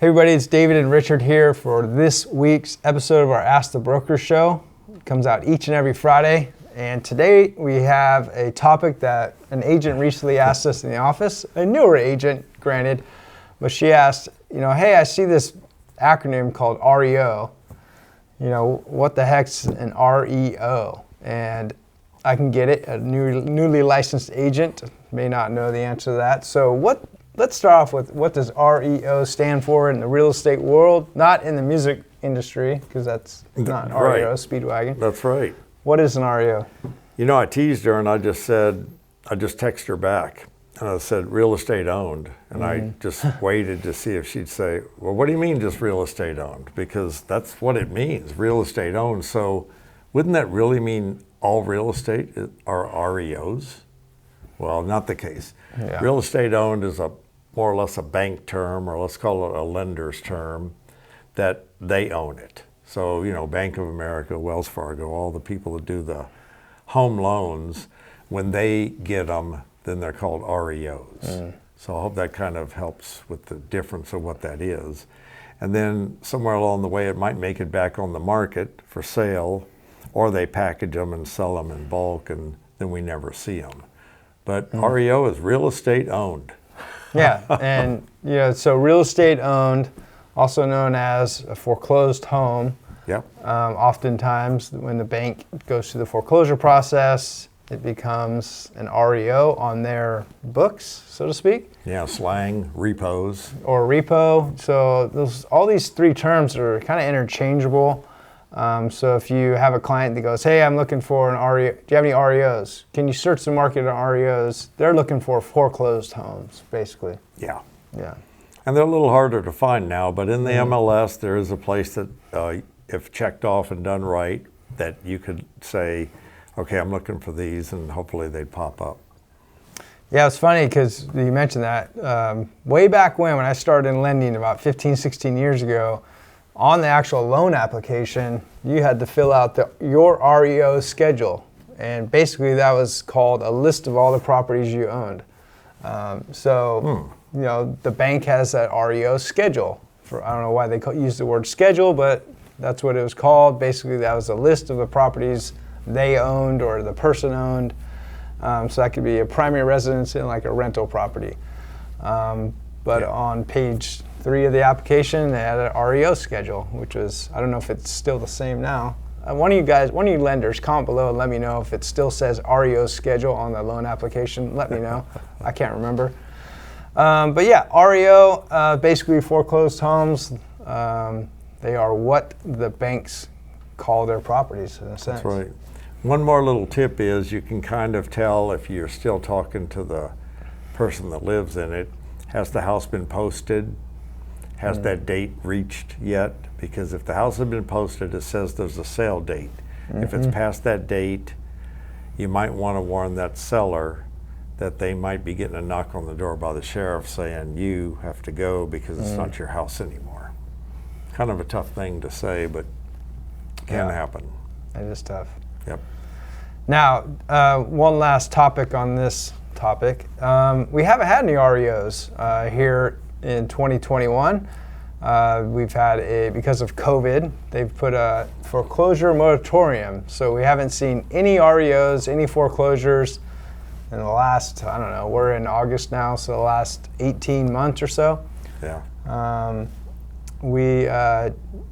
Hey everybody, it's David and Richard here for this week's episode of our Ask the Broker show. It comes out each and every Friday. And today we have a topic that an agent recently asked us in the office, a newer agent, granted, but she asked, hey, I see this acronym called REO. What the heck's an REO? And I can get it. A newly licensed agent may not know the answer to that. So let's start off with what does REO stand for in the real estate world, not in the music industry, because that's not an REO, Speedwagon. That's right. What is an REO? I teased her and I just texted her back and I said real estate owned. And I just waited to see if she'd say, well, what do you mean just real estate owned? Because that's what it means, real estate owned. So wouldn't that really mean all real estate are REOs? Well, not the case. Yeah. Real estate owned is more or less a bank term, or let's call it a lender's term, that they own it. So, Bank of America, Wells Fargo, all the people that do the home loans, when they get them, then they're called REOs. So I hope that kind of helps with the difference of what that is. And then somewhere along the way, it might make it back on the market for sale, or they package them and sell them in bulk, and then we never see them. But REO is real estate owned. Yeah, and so real estate owned, also known as a foreclosed home. Yep. Oftentimes, when the bank goes through the foreclosure process, it becomes an REO on their books, so to speak. Yeah, slang, repos. Or repo. So all these three terms are kind of interchangeable. So if you have a client that goes, hey, I'm looking for an REO, do you have any REOs? Can you search the market on REOs? They're looking for foreclosed homes, basically. Yeah. Yeah. And they're a little harder to find now, but in the MLS, there is a place that, if checked off and done right, that you could say, okay, I'm looking for these, and hopefully they'd pop up. Yeah, it's funny because you mentioned that. Way back when I started in lending about 15, 16 years ago, on the actual loan application, you had to fill out your REO schedule. And basically that was called a list of all the properties you owned. The bank has that REO schedule. I don't know why they use the word schedule, but that's what it was called. Basically, that was a list of the properties they owned or the person owned. So that could be a primary residence and like a rental property. On page 3 of the application, they had an REO schedule, which was, I don't know if it's still the same now. One of you lenders, comment below and let me know if it still says REO schedule on the loan application. Let me know. I can't remember. REO, basically foreclosed homes. They are what the banks call their properties, in a sense. That's right. One more little tip is you can kind of tell if you're still talking to the person that lives in it. Has the house been posted? Has that date reached yet? Because if the house has been posted, it says there's a sale date. If it's past that date, you might want to warn that seller that they might be getting a knock on the door by the sheriff saying you have to go because it's not your house anymore. Kind of a tough thing to say, but it can happen. It is tough. Yep. Now, one last topic on this topic. We haven't had any REOs here in 2021. We've had because of COVID, they've put a foreclosure moratorium. So we haven't seen any REOs, any foreclosures in the last, I don't know, we're in August now, so the last 18 months or so. Yeah.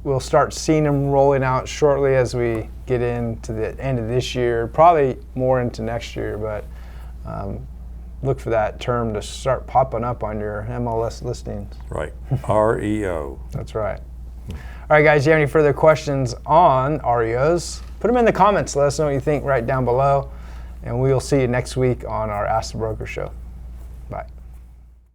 We'll start seeing them rolling out shortly as we get into the end of this year, probably more into next year, but look for that term to start popping up on your MLS listings. Right. REO. That's right. All right, guys, you have any further questions on REOs? Put them in the comments. Let us know what you think right down below. And we'll see you next week on our Ask the Broker show.